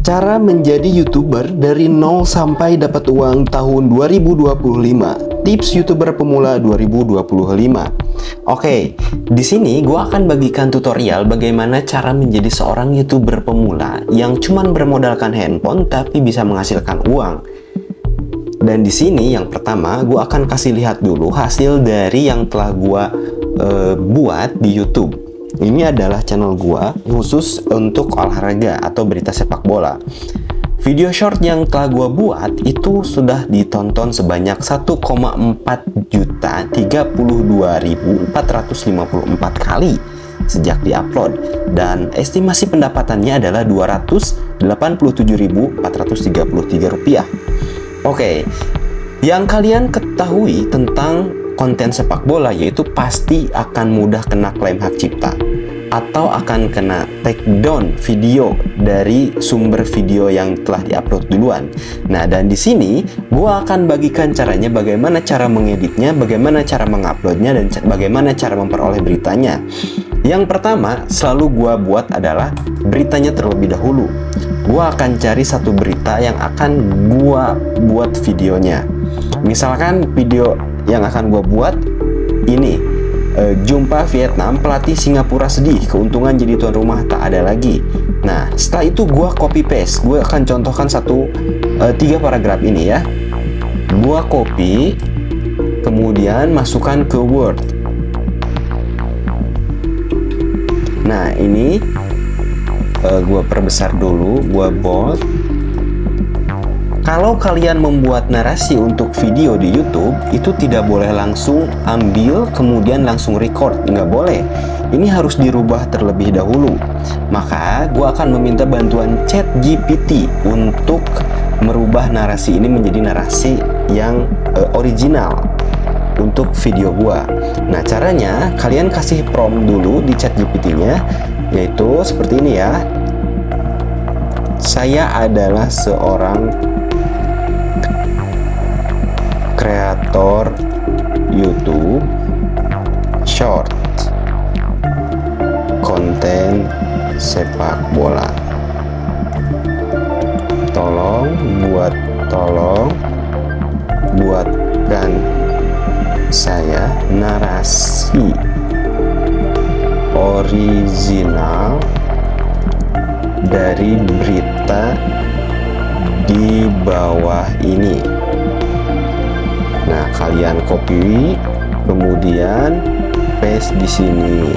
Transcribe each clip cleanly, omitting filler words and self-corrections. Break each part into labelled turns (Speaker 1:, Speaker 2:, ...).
Speaker 1: Cara menjadi YouTuber dari nol sampai dapat uang tahun 2025. Tips YouTuber pemula 2025. Oke, di sini gue akan bagikan tutorial bagaimana cara menjadi seorang YouTuber pemula yang cuman bermodalkan handphone tapi bisa menghasilkan uang. Dan di sini yang pertama gue akan kasih lihat dulu hasil dari yang telah gue buat di YouTube. Ini adalah channel gua khusus untuk olahraga atau berita sepak bola. Video short yang telah gua buat itu sudah ditonton sebanyak 1,4.032.454 kali sejak diupload, dan estimasi pendapatannya adalah Rp287.433. Oke, yang kalian ketahui tentang konten sepak bola yaitu pasti akan mudah kena klaim hak cipta atau akan kena take down video dari sumber video yang telah diupload duluan. Nah, dan di sini gua akan bagikan caranya, bagaimana cara mengeditnya, bagaimana cara menguploadnya, dan bagaimana cara memperoleh beritanya. Yang pertama selalu gua buat adalah beritanya terlebih dahulu. Gua akan cari satu berita yang akan gua buat videonya. Misalkan video yang akan gue buat ini, jumpa Vietnam, pelatih Singapura sedih, keuntungan jadi tuan rumah tak ada lagi. Nah, setelah itu gue copy paste, gue akan contohkan 3 paragraf ini ya. Gue copy, kemudian masukkan ke Word. Nah, ini gue perbesar dulu, gue bold. Kalau kalian membuat narasi untuk video di YouTube, itu tidak boleh langsung ambil kemudian langsung record, nggak boleh. Ini harus dirubah terlebih dahulu. Maka gue akan meminta bantuan ChatGPT untuk merubah narasi ini menjadi narasi yang original untuk video gue. Nah, caranya kalian kasih prompt dulu di ChatGPT-nya, yaitu seperti ini ya. Saya adalah seorang kreator YouTube short konten sepak bola. Tolong buatkan saya narasi original dari berita di bawah ini. Nah, kalian copy, kemudian paste di sini,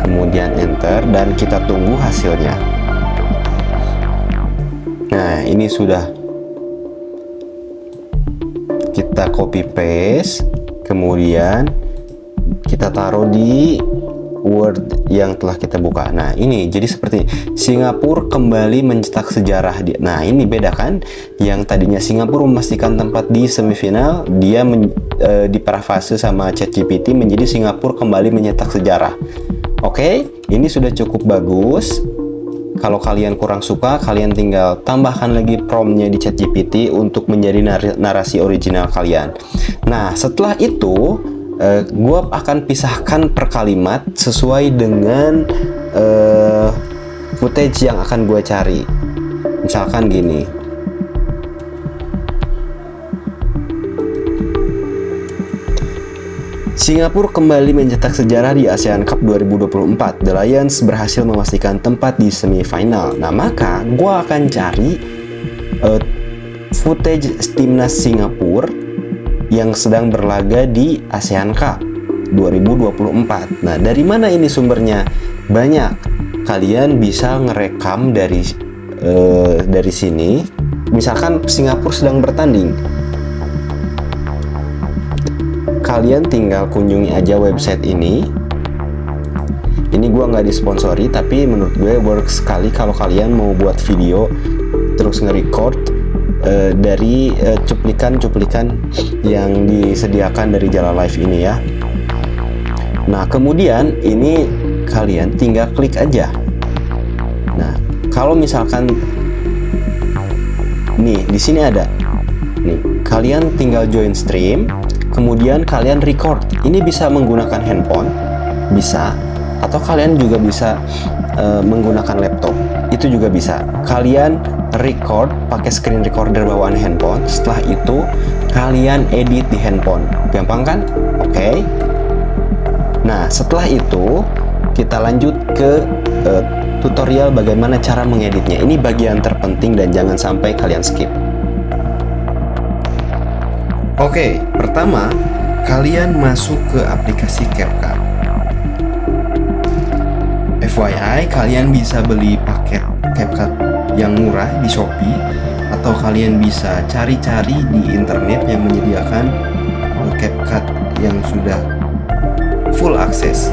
Speaker 1: kemudian enter, dan kita tunggu hasilnya. Nah, ini sudah kita copy paste, kemudian kita taruh di Word yang telah kita buka. Nah, ini jadi seperti Singapura kembali mencetak sejarah. Nah, ini beda kan? Yang tadinya Singapura memastikan tempat di semifinal, dia diparafrase sama ChatGPT menjadi Singapura kembali mencetak sejarah. Oke, ini sudah cukup bagus. Kalau kalian kurang suka, kalian tinggal tambahkan lagi promptnya di ChatGPT untuk menjadi narasi original kalian. Nah, setelah itu gue akan pisahkan per kalimat sesuai dengan footage yang akan gue cari. Misalkan gini, Singapura kembali mencetak sejarah di ASEAN Cup 2024. The Lions berhasil memastikan tempat di semifinal. Nah, maka gue akan cari footage timnas Singapura yang sedang berlaga di ASEAN Cup 2024. Nah, dari mana ini sumbernya? Banyak. Kalian bisa ngerekam dari sini. Misalkan Singapura sedang bertanding, kalian tinggal kunjungi aja website ini. Ini gua nggak disponsori, tapi menurut gue works sekali kalau kalian mau buat video terus nge-record dari cuplikan-cuplikan yang disediakan dari Jala Live ini ya. Nah, kemudian ini kalian tinggal klik aja. Nah, kalau misalkan nih di sini ada nih, kalian tinggal join stream, kemudian kalian record. Ini bisa menggunakan handphone, bisa, atau kalian juga bisa menggunakan laptop. itu juga bisa. Kalian record pakai screen recorder bawaan handphone, setelah itu kalian edit di handphone. Gampang kan? Oke. Nah, setelah itu kita lanjut ke tutorial bagaimana cara mengeditnya. Ini bagian terpenting dan jangan sampai kalian skip. Oke, pertama kalian masuk ke aplikasi CapCut. FYI, kalian bisa beli paket CapCut yang murah di Shopee, atau kalian bisa cari-cari di internet yang menyediakan CapCut yang sudah full akses.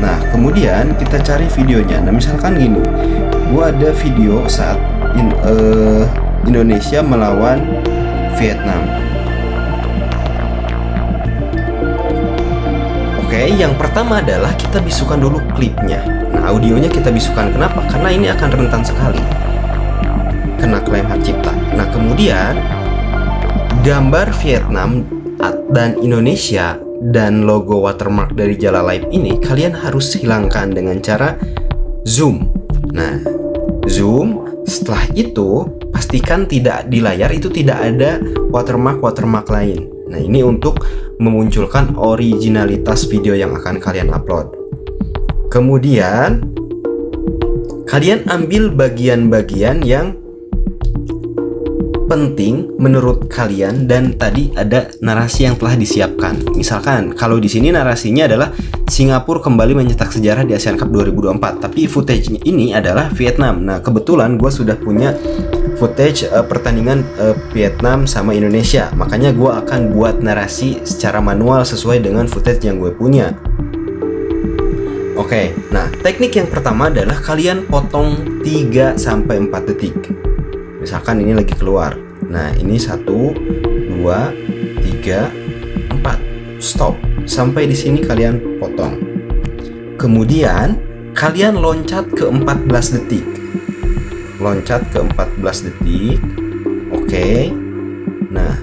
Speaker 1: Nah, kemudian kita cari videonya. Nah, misalkan gini, gua ada video saat Indonesia melawan Vietnam. Oke, yang pertama adalah kita bisukan dulu klipnya. Nah, audionya kita bisukan. Kenapa? Karena ini akan rentan sekali kena klaim hak cipta. Nah, kemudian gambar Vietnam dan Indonesia dan logo watermark dari Jalalive ini kalian harus hilangkan dengan cara zoom. Nah, zoom. Setelah itu pastikan tidak di layar itu tidak ada watermark lain. Nah, ini untuk memunculkan originalitas video yang akan kalian upload. Kemudian kalian ambil bagian-bagian yang penting menurut kalian dan tadi ada narasi yang telah disiapkan. Misalkan kalau di sini narasinya adalah Singapura kembali mencetak sejarah di Asian Cup 2024, tapi footage ini adalah Vietnam. Nah, kebetulan gue sudah punya footage pertandingan Vietnam sama Indonesia, makanya gue akan buat narasi secara manual sesuai dengan footage yang gue punya. Oke, nah teknik yang pertama adalah kalian potong 3-4 detik. Misalkan ini lagi keluar. Nah, ini 1, 2, 3, 4. Stop. Sampai di sini kalian potong. Kemudian kalian loncat ke 14 detik. Loncat ke 14 detik. Oke. Nah,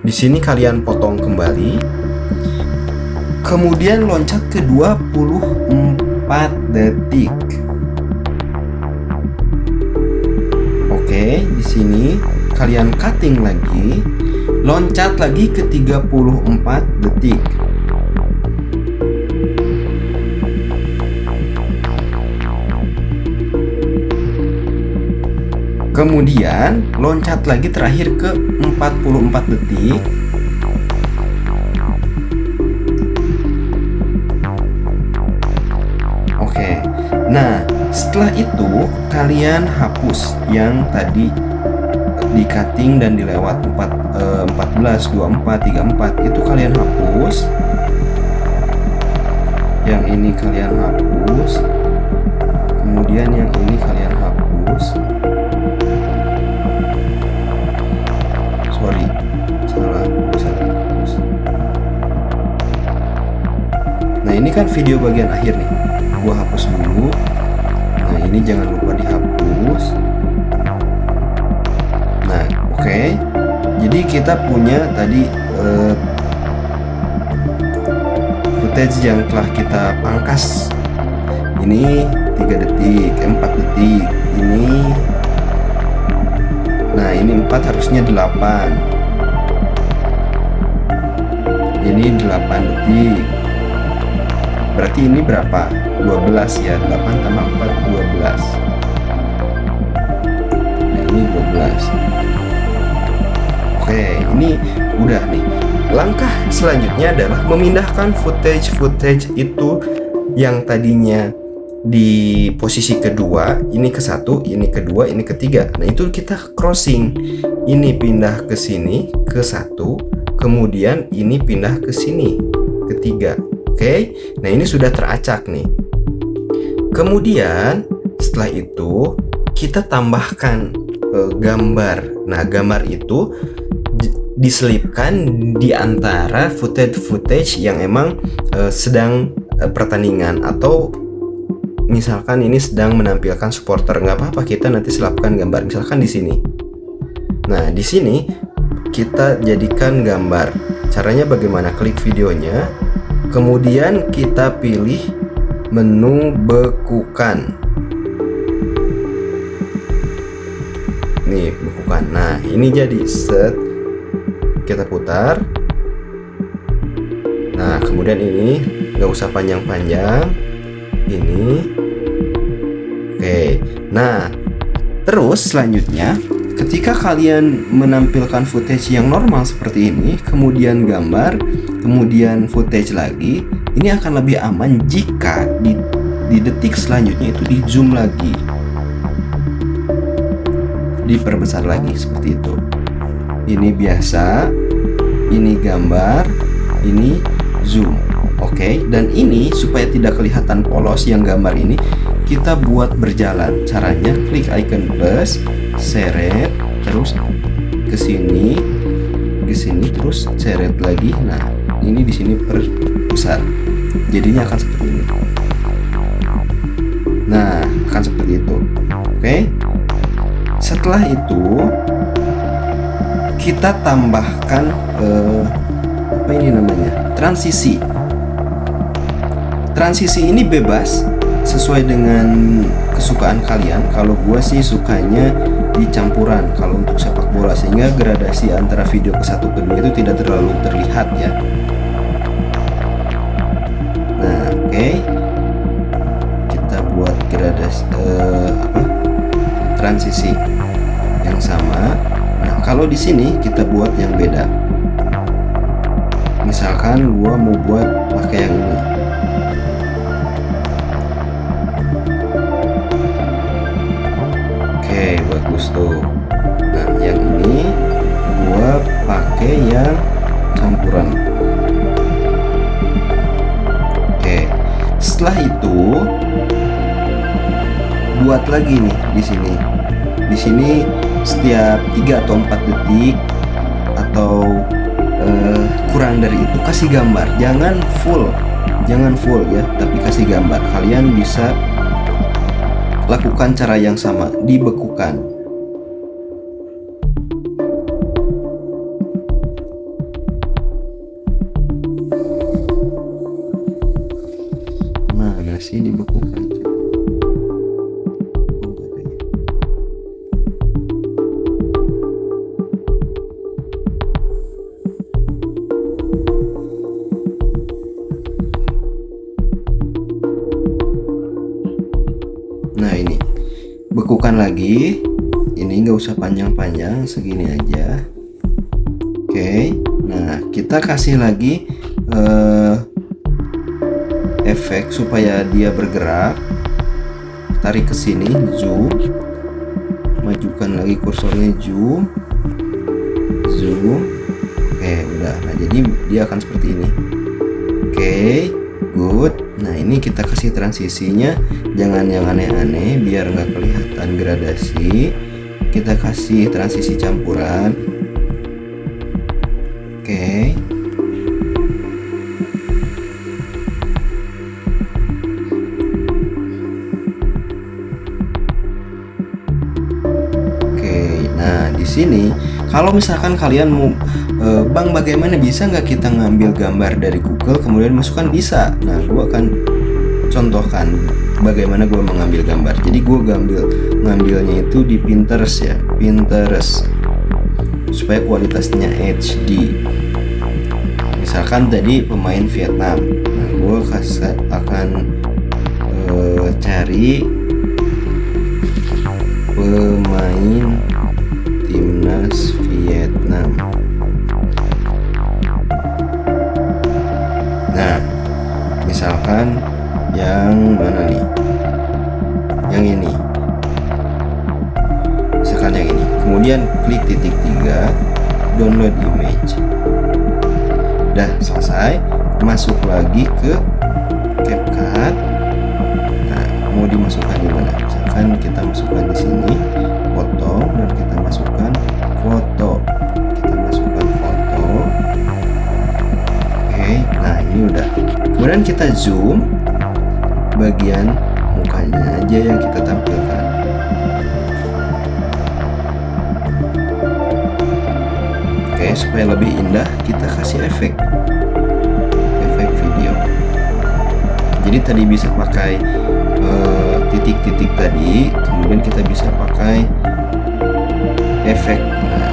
Speaker 1: di sini kalian potong kembali. Kemudian loncat ke 24 detik. Oke, di sini kalian cutting lagi, loncat lagi ke 34 detik. Kemudian loncat lagi terakhir ke 44 detik. Oke. Nah, setelah itu kalian hapus yang tadi di cutting dan dilewat 14, 24, 34 itu kalian hapus. Yang ini kalian hapus. Kemudian yang ini kalian hapus. Sorry, salah hapus. Nah, ini kan video bagian akhir nih. Gua hapus dulu. Nah, ini jangan lupa dihapus. Nah, oke. Jadi kita punya tadi footage yang telah kita pangkas. Ini 3 detik, 4 detik. Ini. Nah, ini 4 harusnya 8. Ini 8 detik. Berarti ini berapa? 12 ya. 8 tambah 4, 12. Nah, ini 12. Oke, ini udah nih. Langkah selanjutnya adalah memindahkan footage itu yang tadinya di posisi kedua, ini ke 1, ini kedua, ini ketiga. Nah, itu kita crossing. Ini pindah ke sini, ke 1. Kemudian ini pindah ke sini, ketiga. Oke, nah ini sudah teracak nih. Kemudian setelah itu kita tambahkan gambar. Nah, gambar itu diselipkan di antara footage yang emang sedang pertandingan, atau misalkan ini sedang menampilkan supporter, nggak apa-apa, kita nanti selipkan gambar. Misalkan di sini. Nah, di sini kita jadikan gambar. Caranya bagaimana? Klik videonya. Kemudian kita pilih menu bekukan. ini jadi set, kita putar. Nah, kemudian ini nggak usah panjang-panjang, ini. Oke, nah terus selanjutnya ketika kalian menampilkan footage yang normal seperti ini, kemudian gambar, kemudian footage lagi, ini akan lebih aman jika di detik selanjutnya itu di zoom lagi, diperbesar lagi seperti itu. Ini biasa, ini gambar, ini zoom. Oke, dan ini supaya tidak kelihatan polos yang gambar ini, kita buat berjalan. Caranya klik icon plus, seret, terus ke sini, terus seret lagi. Nah, ini di sini perbesar. Jadinya akan seperti ini. Nah, akan seperti itu. Oke. Setelah itu kita tambahkan apa ini namanya? Transisi. Transisi ini bebas sesuai dengan kesukaan kalian. Kalau gua sih sukanya di campuran kalau untuk sepak bola, sehingga gradasi antara video ke satu ke dua itu tidak terlalu terlihat ya. Nah, oke. Kita buat gradasi transisi yang sama. Nah, kalau di sini kita buat yang beda. Misalkan gua mau buat pakai yang ini. Oke, bagus tuh. Nah, yang ini gua pakai yang campuran. Oke. Setelah itu buat lagi nih di sini. Di sini setiap 3 atau 4 detik atau kurang dari itu kasih gambar. Jangan full ya, tapi kasih gambar. Kalian bisa lakukan cara yang sama, dibekukan. Mana sih dibekukan? Nah, ini bekukan lagi. Ini nggak usah panjang-panjang, segini aja. Oke. Nah, kita kasih lagi efek supaya dia bergerak. Tarik ke sini, zoom. Majukan lagi kursornya, zoom. Oke, udah. Nah, jadi dia akan seperti ini. Oke, good. Nah, ini kita kasih transisinya, jangan yang aneh-aneh biar nggak kelihatan gradasi. Kita kasih transisi campuran. Oke. Nah, di sini kalau misalkan kalian mau Bang, bagaimana bisa nggak kita ngambil gambar dari Google kemudian masukkan? Bisa. Nah, gua akan contohkan bagaimana gua mengambil gambar. Jadi gua ngambilnya itu di Pinterest ya, Pinterest, supaya kualitasnya HD. Misalkan tadi pemain Vietnam. Nah, gua akan cari pemain timnas Vietnam. Nah, misalkan yang mana nih? Yang ini. Misalkan yang ini. Kemudian klik titik 3, download image. Udah selesai. Masuk lagi ke CapCut. Nah, mau dimasukkan di mana? Misalkan kita masukkan di sini, potong, dan kita masukkan foto. Kita masukkan foto. Oke, nah ini udah. Kemudian kita zoom bagian mukanya aja yang kita tampilkan. Oke, supaya lebih indah kita kasih efek video. Jadi tadi bisa pakai titik-titik tadi, kemudian kita bisa pakai efek. Nah,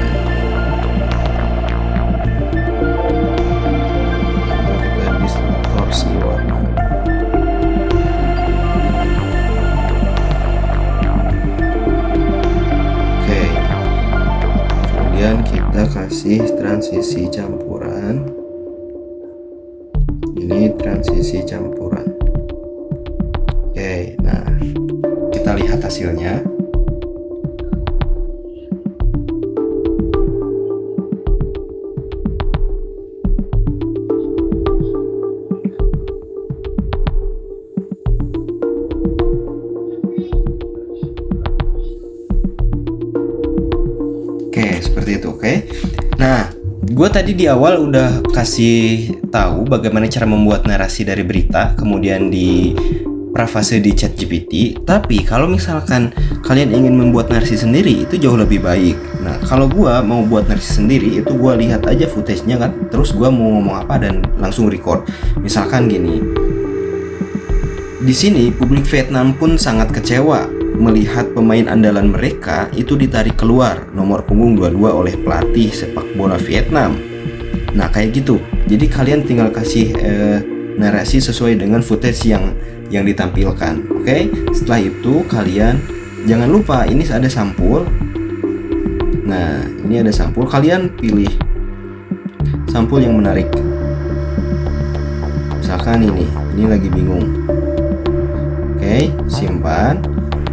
Speaker 1: kita distorsi warna. Oke, kemudian kita kasih transisi campuran. Ini transisi campuran. Oke, nah kita lihat hasilnya. Oke, seperti itu. Oke. Nah, gue tadi di awal udah kasih tahu bagaimana cara membuat narasi dari berita, kemudian di parafase di ChatGPT. Tapi kalau misalkan kalian ingin membuat narasi sendiri, itu jauh lebih baik. Nah, kalau gue mau buat narasi sendiri, itu gue lihat aja footage-nya kan, terus gue mau ngomong apa dan langsung record. Misalkan gini, di sini publik Vietnam pun sangat kecewa melihat pemain andalan mereka itu ditarik keluar nomor punggung 22 oleh pelatih sepak bola Vietnam. Nah, kayak gitu. Jadi kalian tinggal kasih narasi sesuai dengan footage yang ditampilkan. Oke? Setelah itu kalian jangan lupa ini ada sampul. Nah, ini ada sampul. Kalian pilih sampul yang menarik. Misalkan ini lagi bingung. Oke, simpan.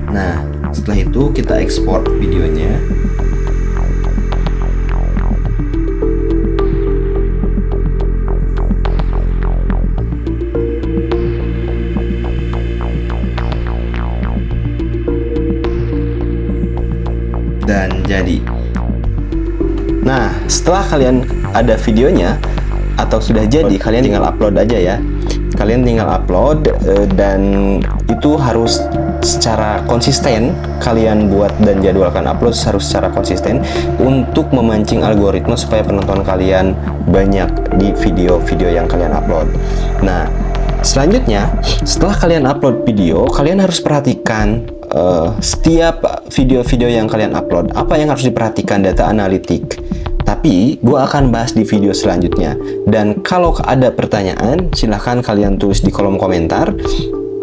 Speaker 1: Nah, setelah itu kita ekspor videonya. Dan jadi. Nah, setelah kalian ada videonya atau sudah jadi, kalian tinggal upload aja ya. Kalian tinggal upload dan itu harus secara konsisten kalian buat dan jadwalkan upload harus secara konsisten untuk memancing algoritma supaya penonton kalian banyak di video-video yang kalian upload. Nah, selanjutnya setelah kalian upload video, kalian harus perhatikan setiap video-video yang kalian upload apa yang harus diperhatikan, data analitik. Tapi gue akan bahas di video selanjutnya. Dan kalau ada pertanyaan, silahkan kalian tulis di kolom komentar.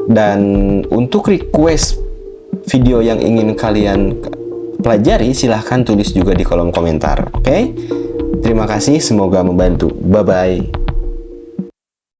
Speaker 1: Dan untuk request video yang ingin kalian pelajari, silahkan tulis juga di kolom komentar. Oke? Terima kasih, semoga membantu. Bye-bye.